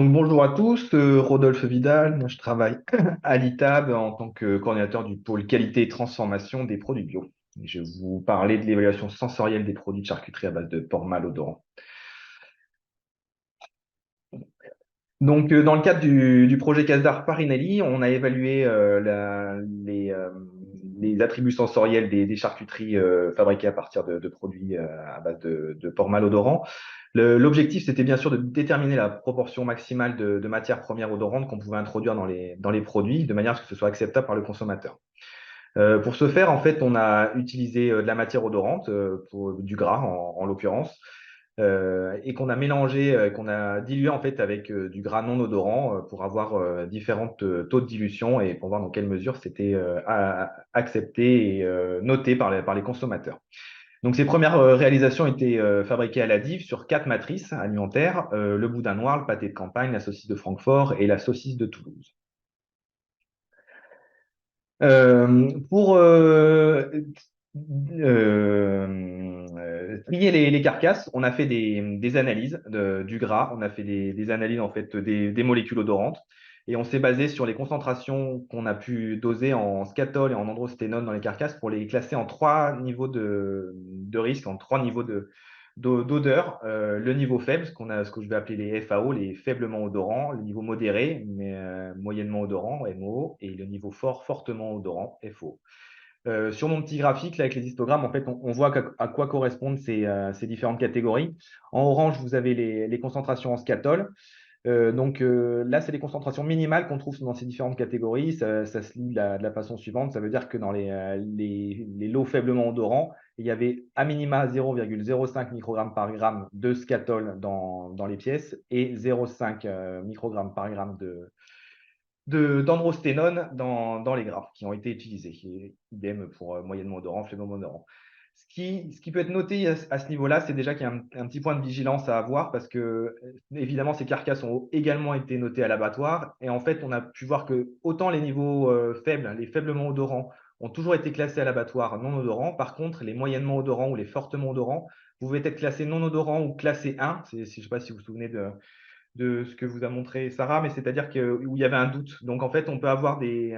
Donc bonjour à tous, Rodolphe Vidal, moi je travaille à l'ITAB en tant que coordinateur du pôle qualité et transformation des produits bio. Et je vais vous parler de l'évaluation sensorielle des produits de charcuterie à base de porc mâle odorant. Donc dans le cadre du projet CASDAR Farinelli, on a évalué les attributs sensoriels des charcuteries fabriquées à partir de produits à base de porc mâle odorant. L'objectif, c'était bien sûr de déterminer la proportion maximale de matières premières odorantes qu'on pouvait introduire dans les produits, de manière à ce que ce soit acceptable par le consommateur. Pour ce faire, en fait, on a utilisé de la matière odorante, du gras en l'occurrence, et qu'on a mélangé, qu'on a dilué en fait avec du gras non odorant pour avoir différentes taux de dilution et pour voir dans quelle mesure c'était accepté et noté par les consommateurs. Donc, ces premières réalisations étaient fabriquées à la Dive sur 4 matrices alimentaires, le boudin noir, le pâté de campagne, la saucisse de Francfort et la saucisse de Toulouse. Pour trier les carcasses, on a fait des analyses du gras, on a fait des analyses en fait des molécules odorantes et on s'est basé sur les concentrations qu'on a pu doser en scatol et en androsténone dans les carcasses pour les classer en 3 niveaux de risque, en 3 niveaux d'odeur. Le niveau faible, ce que je vais appeler les FAO, les faiblement odorants, le niveau modéré, mais moyennement odorant, MO, et le niveau fort, fortement odorant, FO. Sur mon petit graphique, là, avec les histogrammes, en fait, on voit à quoi correspondent ces différentes catégories. En orange, vous avez les concentrations en scatol. Là, c'est les concentrations minimales qu'on trouve dans ces différentes catégories. Ça se lit de la façon suivante. Ça veut dire que dans les lots faiblement odorants, il y avait à minima 0,05 microgrammes par gramme de scatol dans les pièces et 0,5 microgrammes par gramme d'androsténone dans les gras qui ont été utilisés. Et idem pour moyennement odorant, faiblement odorant. Ce qui peut être noté à ce niveau-là, c'est déjà qu'il y a un petit point de vigilance à avoir parce que, évidemment, ces carcasses ont également été notées à l'abattoir. Et en fait, on a pu voir que autant les niveaux faibles, les faiblement odorants, ont toujours été classés à l'abattoir non odorants. Par contre, les moyennement odorants ou les fortement odorants pouvaient être classés non odorants ou classés 1. Je ne sais pas si vous vous souvenez de ce que vous a montré Sarah, mais c'est-à-dire où il y avait un doute. Donc, en fait, on peut avoir des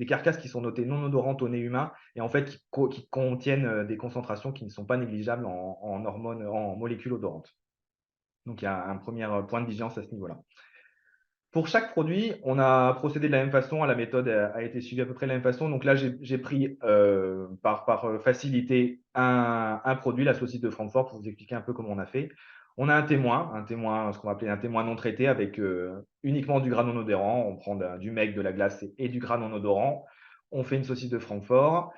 carcasses qui sont notées non odorantes au nez humain et en fait qui contiennent des concentrations qui ne sont pas négligeables en hormones, en molécules odorantes. Donc, il y a un premier point de vigilance à ce niveau-là. Pour chaque produit, on a procédé de la même façon. La méthode a été suivie à peu près de la même façon. Donc là, j'ai pris par facilité un produit, la saucisse de Francfort, pour vous expliquer un peu comment on a fait. On a un témoin, ce qu'on va appeler un témoin non traité avec uniquement du gras non odorant. On prend du mec, de la glace et du gras non odorant. On fait une saucisse de Francfort.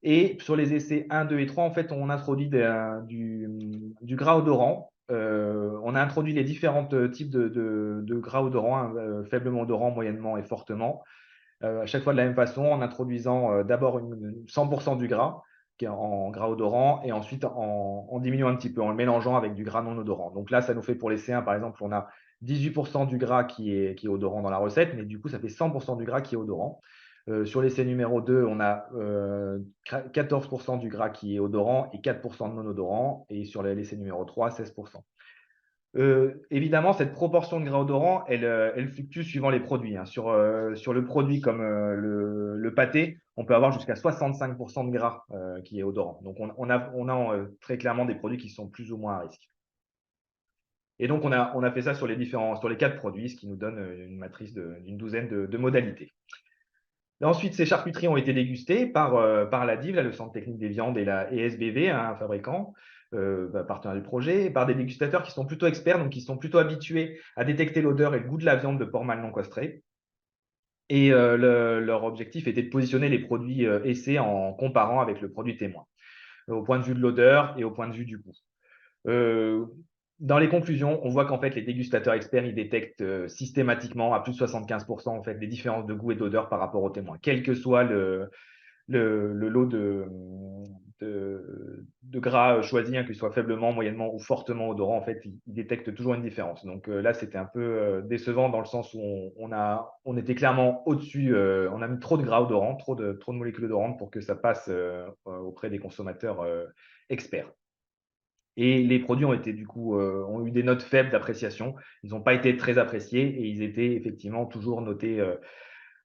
Et sur les essais 1, 2 et 3, en fait, on introduit du gras odorant. On a introduit les différents types de gras odorants, hein, faiblement odorant, moyennement et fortement, à chaque fois de la même façon, en introduisant d'abord 100% du gras, qui est en gras odorant, et ensuite en diminuant un petit peu, en le mélangeant avec du gras non odorant. Donc là, ça nous fait pour l'essai 1, par exemple, on a 18% du gras qui est odorant dans la recette, mais du coup, ça fait 100% du gras qui est odorant. Sur l'essai numéro 2, on a 14% du gras qui est odorant et 4% de non odorant. Et sur l'essai numéro 3, 16%. Évidemment, cette proportion de gras odorant, elle fluctue suivant les produits, hein. Sur le produit comme le pâté, on peut avoir jusqu'à 65% de gras qui est odorant. Donc, on a très clairement des produits qui sont plus ou moins à risque. Et donc, on a fait ça sur les 4 produits, ce qui nous donne une matrice d'une douzaine de modalités. Ensuite, ces charcuteries ont été dégustées par la DIV, le Centre technique des viandes, et la SBV, hein, un fabricant, partenaire du projet, par des dégustateurs qui sont plutôt experts, donc qui sont plutôt habitués à détecter l'odeur et le goût de la viande de porc mâle non castré. Et leur objectif était de positionner les produits essais en comparant avec le produit témoin, au point de vue de l'odeur et au point de vue du goût. Euh, Dans les conclusions, on voit qu'en fait, les dégustateurs experts, ils détectent systématiquement à plus de 75% en fait, des différences de goût et d'odeur par rapport aux témoins, quel que soit le lot de gras choisi, hein, qu'il soit faiblement, moyennement ou fortement odorant, en fait, il détecte toujours une différence. Donc là, c'était un peu décevant dans le sens où on était clairement au-dessus, on a mis trop de gras odorant, trop de molécules odorantes pour que ça passe auprès des consommateurs experts. Et les produits ont été du coup ont eu des notes faibles d'appréciation. Ils n'ont pas été très appréciés et ils étaient effectivement toujours notés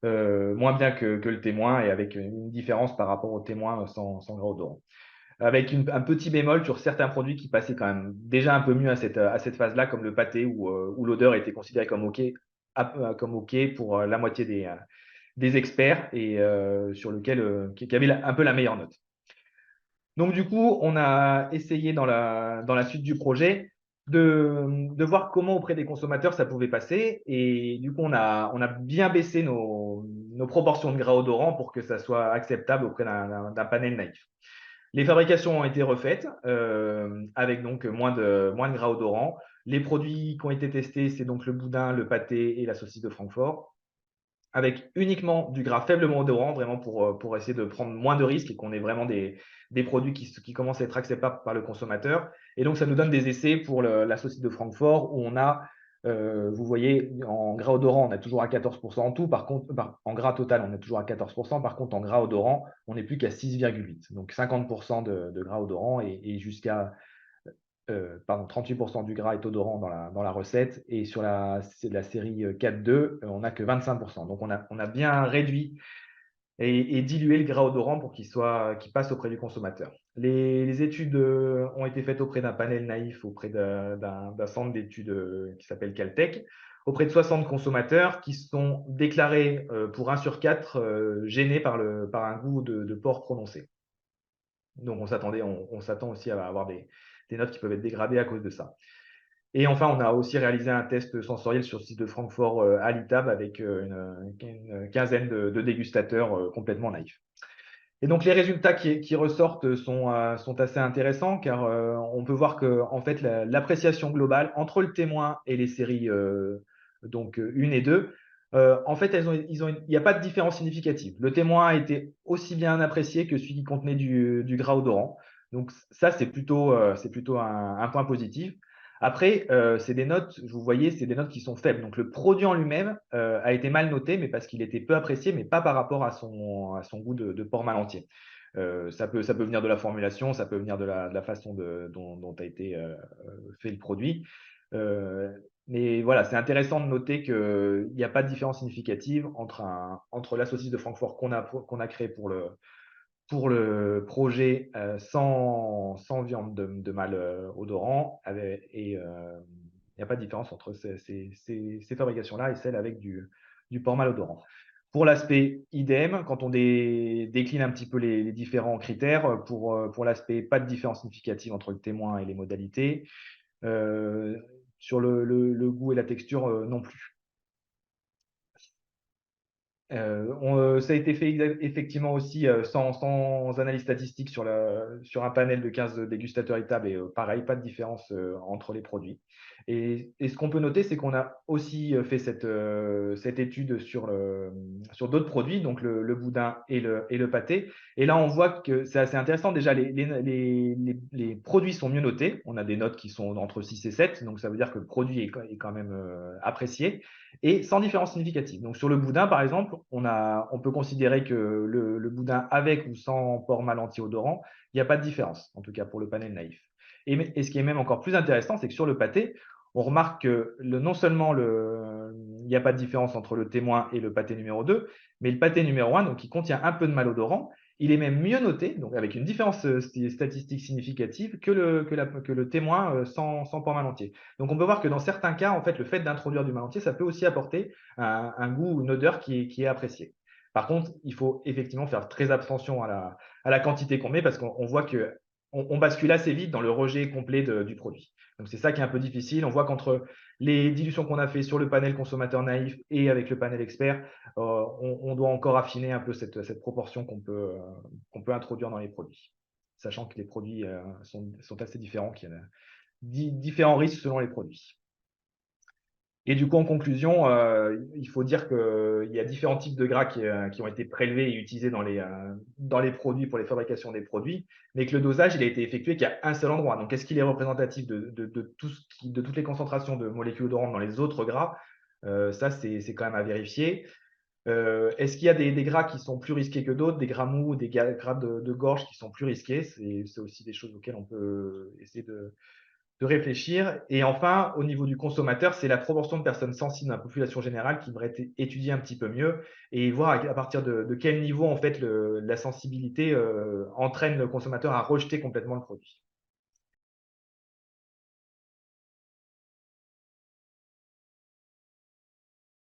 moins bien que le témoin et avec une différence par rapport au témoin sans gras odorant. Avec un petit bémol sur certains produits qui passaient quand même déjà un peu mieux à cette phase-là, comme le pâté où l'odeur était considérée comme comme OK pour la moitié des experts et sur lequel qui avait un peu la meilleure note. Donc, du coup, on a essayé dans la suite du projet de voir comment auprès des consommateurs ça pouvait passer. Et du coup, on a bien baissé nos proportions de gras odorants pour que ça soit acceptable auprès d'un panel naïf. Les fabrications ont été refaites avec donc moins de gras odorants. Les produits qui ont été testés, c'est donc le boudin, le pâté et la saucisse de Francfort, avec uniquement du gras faiblement odorant, vraiment pour essayer de prendre moins de risques et qu'on ait vraiment des produits qui commencent à être acceptables par le consommateur. Et donc, ça nous donne des essais pour la saucisse de Francfort où on a, vous voyez, en gras odorant, on a toujours à 14% en tout. Par contre, en gras total, on est toujours à 14%. Par contre, en gras odorant, on n'est plus qu'à 6,8. Donc, 50% de gras odorant et jusqu'à 38% du gras est odorant dans la recette et sur c'est de la série 4.2, on n'a que 25%. Donc, on a bien réduit et dilué le gras odorant pour qu'il passe auprès du consommateur. Les études ont été faites auprès d'un panel naïf, auprès d'un centre d'études qui s'appelle Caltech, auprès de 60 consommateurs qui sont déclarés pour 1 sur 4 gênés par un goût de porc prononcé. Donc, on s'attend aussi à avoir des notes qui peuvent être dégradées à cause de ça. Et enfin, on a aussi réalisé un test sensoriel sur le site de Francfort à l'ITAB avec une quinzaine de dégustateurs complètement naïfs. Et donc, les résultats qui ressortent sont assez intéressants car on peut voir que en fait, l'appréciation globale entre le témoin et les séries donc 1 et 2, en fait, il n'y a pas de différence significative. Le témoin a été aussi bien apprécié que celui qui contenait du gras odorant. Donc, ça, c'est plutôt un point positif. Après, c'est des notes, vous voyez, c'est des notes qui sont faibles. Donc, le produit en lui-même a été mal noté, mais parce qu'il était peu apprécié, mais pas par rapport à son goût de porc mal entier. Ça peut venir de la formulation, ça peut venir de la façon dont a été fait le produit. Mais voilà, c'est intéressant de noter qu'il n'y a pas de différence significative entre la saucisse de Francfort qu'on a créée pour le projet sans viande de mâle odorant et il n'y a pas de différence entre ces fabrications-là et celles avec du porc mâle odorant. Pour l'aspect idem, quand on décline un petit peu les différents critères, pour l'aspect pas de différence significative entre le témoin et les modalités, sur le goût et la texture non plus. Ça a été fait effectivement aussi sans analyse statistique sur un panel de 15 dégustateurs étables et pareil, pas de différence entre les produits. Et ce qu'on peut noter, c'est qu'on a aussi fait cette étude sur d'autres produits, donc le boudin et le pâté. Et là, on voit que c'est assez intéressant. Déjà, les produits sont mieux notés. On a des notes qui sont entre 6 et 7, donc ça veut dire que le produit est quand même apprécié et sans différence significative. Donc, sur le boudin, par exemple, on peut considérer que le boudin avec ou sans porc mal anti-odorant, il n'y a pas de différence, en tout cas pour le panel naïf. Et ce qui est même encore plus intéressant, c'est que sur le pâté, on remarque que non seulement il n'y a pas de différence entre le témoin et le pâté numéro 2, mais le pâté numéro 1, donc qui contient un peu de malodorant, il est même mieux noté, donc avec une différence statistique significative que le témoin sans porc mal entier. Donc, on peut voir que dans certains cas, en fait, le fait d'introduire du mal entier, ça peut aussi apporter un goût ou une odeur qui est appréciée. Par contre, il faut effectivement faire très attention à la quantité qu'on met parce qu'on voit que on bascule assez vite dans le rejet complet du produit. Donc, c'est ça qui est un peu difficile. On voit qu'entre les dilutions qu'on a fait sur le panel consommateur naïf et avec le panel expert, on doit encore affiner un peu cette proportion qu'on peut introduire dans les produits, sachant que les produits sont assez différents, qu'il y a différents risques selon les produits. Et du coup, en conclusion, il faut dire qu'il y a différents types de gras qui ont été prélevés et utilisés dans les produits pour les fabrications des produits, mais que le dosage il a été effectué qu'à un seul endroit. Donc, est-ce qu'il est représentatif de toutes les concentrations de molécules odorantes dans les autres gras? Ça, c'est quand même à vérifier. Est-ce qu'il y a des gras qui sont plus risqués que d'autres, des gras mous, des gras de gorge qui sont plus risqués? C'est aussi des choses auxquelles on peut essayer de réfléchir. Et enfin, au niveau du consommateur, c'est la proportion de personnes sensibles dans la population générale qui devrait être étudiée un petit peu mieux et voir à partir de quel niveau en fait la sensibilité entraîne le consommateur à rejeter complètement le produit.